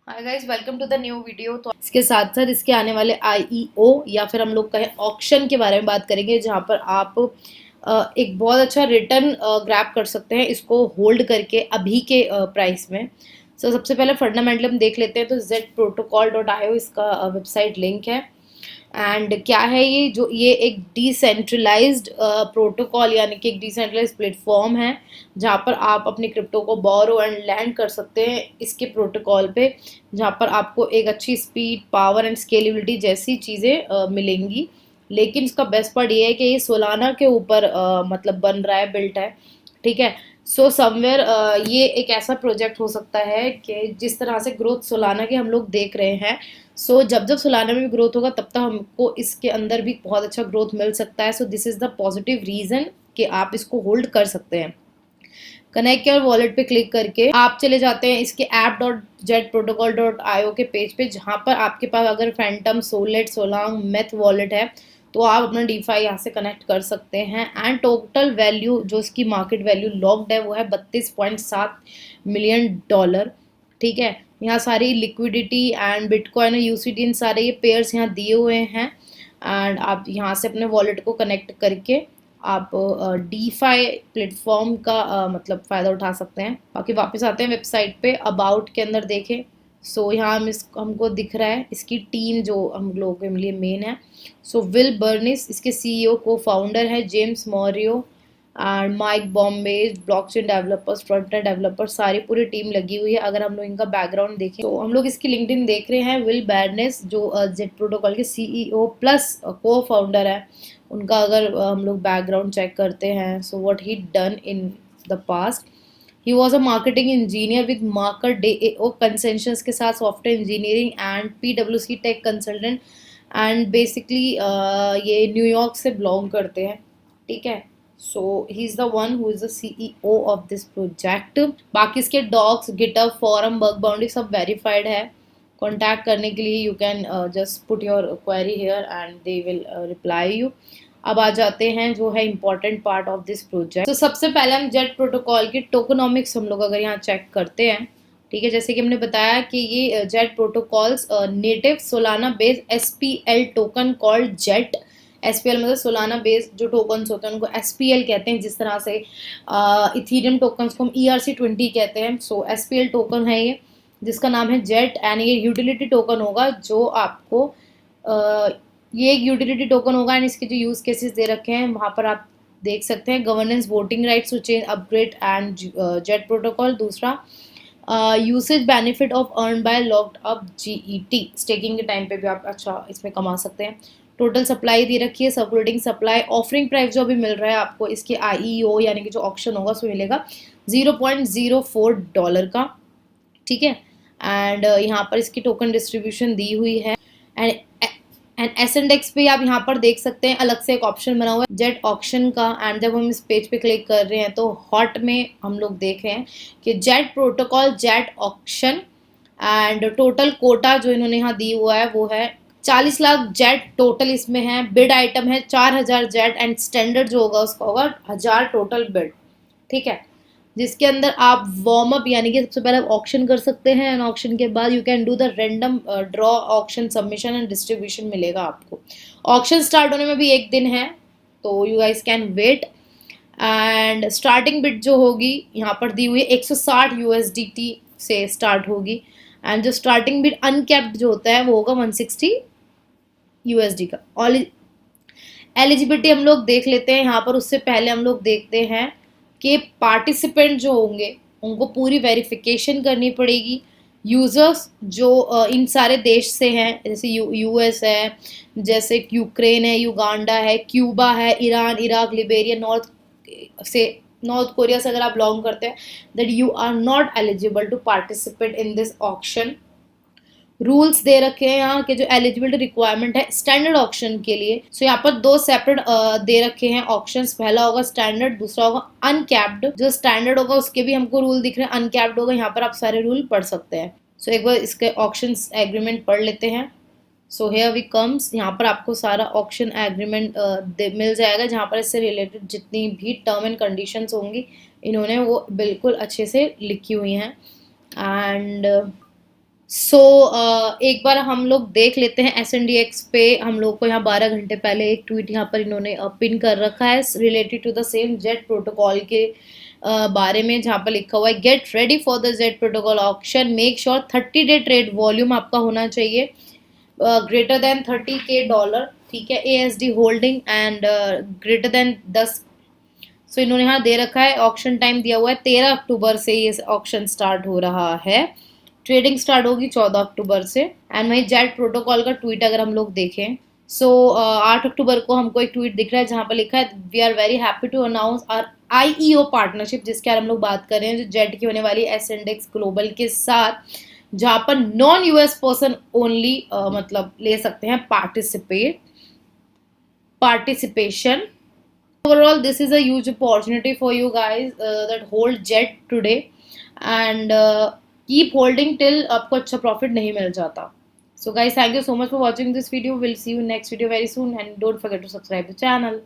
Hi guys, welcome to the new video. तो इसके साथ साथ इसके आने वाले आईईओ या फिर हम लोग कहें ऑक्शन के बारे में बात करेंगे, जहां पर आप एक बहुत अच्छा रिटर्न ग्रैब कर सकते हैं इसको होल्ड करके अभी के प्राइस में। सबसे पहले फंडामेंटल हम देख लेते हैं। तो zprotocol.io इसका वेबसाइट लिंक है। एंड क्या है ये एक डिसेंट्रलाइज्ड प्रोटोकॉल यानी कि एक डिसेंट्रलाइज्ड प्लेटफॉर्म है, जहाँ पर आप अपने क्रिप्टो को बोरो एंड लैंड कर सकते हैं इसके प्रोटोकॉल पे, जहाँ पर आपको एक अच्छी स्पीड, पावर एंड स्केलेबिलिटी जैसी चीज़ें मिलेंगी। लेकिन इसका बेस्ट पार्ट ये है कि ये सोलाना के ऊपर मतलब बन रहा है, बिल्ट है। ठीक है। समवेयर ये एक ऐसा प्रोजेक्ट हो सकता है कि जिस तरह से ग्रोथ सोलाना की हम लोग देख रहे हैं, जब जब सोलाना में भी ग्रोथ होगा तब तक हमको इसके अंदर भी बहुत अच्छा ग्रोथ मिल सकता है। This is the positive reason कि आप इसको होल्ड कर सकते हैं। कनेक्ट योर वॉलेट पे क्लिक करके आप चले जाते हैं इसके app.jetprotocol.io के पेज पे, जहाँ पर आपके पास अगर फैंटम, सोलेट, सोलांग, मेथ वॉलेट है तो आप अपना डीफाई यहाँ से कनेक्ट कर सकते हैं। एंड टोटल वैल्यू जो इसकी मार्केट वैल्यू लॉक्ड है वो है $32.7 मिलियन। ठीक है। यहाँ सारी लिक्विडिटी एंड बिटकॉइन और यूसीडी इन सारे ये पेयर्स यहाँ दिए हुए हैं। एंड आप यहाँ से अपने वॉलेट को कनेक्ट करके आप डीफाई प्लेटफॉर्म का मतलब फ़ायदा उठा सकते हैं। बाकी वापस आते हैं वेबसाइट पे, अबाउट के अंदर देखें। यहाँ हमको दिख रहा है इसकी टीम जो हम लोगों के लिए मेन है। विल बर्निस इसके सीईओ को फाउंडर है, जेम्स मॉरियो and Mike Bombay, blockchain developers, front end developers, सारी पूरी टीम लगी हुई है। अगर हम लोग इनका बैकग्राउंड देखें तो हम लोग इसकी लिंक्डइन देख रहे हैं। विल बर्निस जो जेट प्रोटोकॉल के सीईओ प्लस को फाउंडर है, उनका अगर हम लोग बैकग्राउंड चेक करते हैं, what he done in the past. He was a marketing engineer with Marker DAO consensus के साथ, software engineering and PwC tech consultant. And basically ये न्यूयॉर्क से बिलोंग करते हैं। ठीक है। He is the one who is the CEO of this project. बाकी इसके docs, GitHub, forum, bug boundary सब वेरीफाइड है। कॉन्टैक्ट करने के लिए you can just put your query here and they will reply you. अब आ जाते हैं जो है important part of this project. सबसे पहले हम जेट प्रोटोकॉल की टोकनॉमिक्स हम लोग अगर यहाँ चेक करते हैं। ठीक है। जैसे कि हमने बताया कि ये jet protocols native Solana based SPL token called jet. SPL मतलब सोलाना बेस्ड जो टोकन्स होते हैं उनको SPL कहते हैं, जिस तरह से इथीरियम टोकन्स को हम ERC20 कहते हैं। SPL टोकन है ये, जिसका नाम है जेट। एंड ये यूटिलिटी टोकन होगा जो आपको ये एक यूटिलिटी टोकन होगा। एंड इसके जो यूज केसेस दे रखे हैं वहाँ पर आप देख सकते हैं। Governance, voting rights to change, upgrade and GET protocol. दूसरा usage benefit of earn by locked up GET, staking के टाइम पे भी आप अच्छा इसमें कमा सकते हैं। टोटल सप्लाई दे रखी है, सर्कुलेटिंग सप्लाई। ऑफरिंग प्राइस जो अभी मिल रहा है आपको इसके IEO यानी कि जो ऑक्शन होगा उसमें मिलेगा $0.04 का। ठीक है। एंड यहाँ पर इसकी टोकन डिस्ट्रीब्यूशन दी हुई है। एंड SNDEX पे आप यहाँ पर देख सकते हैं अलग से एक ऑप्शन बना हुआ है जेट ऑक्शन का। एंड जब हम इस पेज पे क्लिक कर रहे हैं तो हॉट में हम लोग देख रहे हैं कि jet protocol, jet auction. And total quota जो इन्होंने यहाँ दी हुआ है वो है 40 लाख जेट टोटल इसमें है। बिड आइटम है 4000 जेट। एंड स्टैंडर्ड जो होगा उसका होगा 1000 टोटल बिड। ठीक है। जिसके अंदर आप वार्म अप यानी कि सबसे पहले ऑक्शन कर सकते हैं। एंड ऑक्शन के बाद you can do the random draw auction submission and distribution मिलेगा आपको। ऑक्शन स्टार्ट होने में भी एक दिन है, तो you guys can wait. And starting bid जो होगी यहाँ पर दी हुई है 160 USDT से स्टार्ट होगी। एंड जो स्टार्टिंग बिड अनकैप्ड जो होता है वो होगा 160 USD का। ऑल एलिजिबिलिटी हम लोग देख लेते हैं यहाँ पर। उससे पहले हम लोग देखते हैं कि पार्टिसिपेंट जो होंगे उनको पूरी वेरिफिकेशन करनी पड़ेगी। यूज़र्स जो इन सारे देश से हैं, जैसे US है, जैसे यूक्रेन है, युगांडा है, क्यूबा है, Iran, Iraq, Liberia, North Korea से अगर आप बिलोंग करते हैं, that you are not eligible to participate in this auction. Rules दे रखे हैं यहाँ के जो एलिजिबिलिटी रिक्वायरमेंट है स्टैंडर्ड ऑक्शन के लिए। यहाँ पर दो सेपरेट दे रखे हैं ऑप्शंस। पहला होगा स्टैंडर्ड, दूसरा होगा अनकैप्ड। जो स्टैंडर्ड होगा उसके भी हमको रूल दिख रहे हैं, अनकैप्ड होगा यहाँ पर आप सारे रूल पढ़ सकते हैं। एक बार इसके ऑक्शन एग्रीमेंट पढ़ लेते हैं। हेयर वी कम्स, यहाँ पर आपको सारा ऑक्शन एग्रीमेंट मिल जाएगा, जहाँ पर इससे रिलेटेड जितनी भी टर्म एंड कंडीशंस होंगी इन्होंने वो बिल्कुल अच्छे से लिखी हुई हैं। एंड सो एक बार हम लोग देख लेते हैं SNDX पे। हम लोग को यहाँ 12 घंटे पहले एक ट्वीट यहाँ पर इन्होंने पिन कर रखा है related to the same jet protocol के बारे में, जहाँ पर लिखा हुआ है get ready for the jet protocol auction, make sure 30-day trade volume आपका होना चाहिए ग्रेटर देन $30K, ठीक है, ASD holding and greater than 10। So इन्होंने यहाँ दे रखा है, ऑक्शन टाइम दिया हुआ है 13 अक्टूबर से ये ऑक्शन स्टार्ट हो रहा है, ट्रेडिंग स्टार्ट होगी 14 अक्टूबर से। एंड वही जेट प्रोटोकॉल का ट्वीट अगर हम लोग देखें, सो 8 अक्टूबर को हमको एक ट्वीट दिख रहा है जहाँ पर लिखा है we are very happy to announce our IEO partnership, जिसके बारे हम लोग बात कर रहे हैं जो जेट की होने वाली SNDX ग्लोबल के साथ, जहाँ पर नॉन US पर्सन ओनली मतलब ले सकते हैं participation. Overall, this is a huge opportunity for you guys that hold Jet today and keep holding till आपको अच्छा profit नहीं मिल जाता. So guys, thank you so much for watching this video. We'll see you in next video very soon and don't forget to subscribe the channel.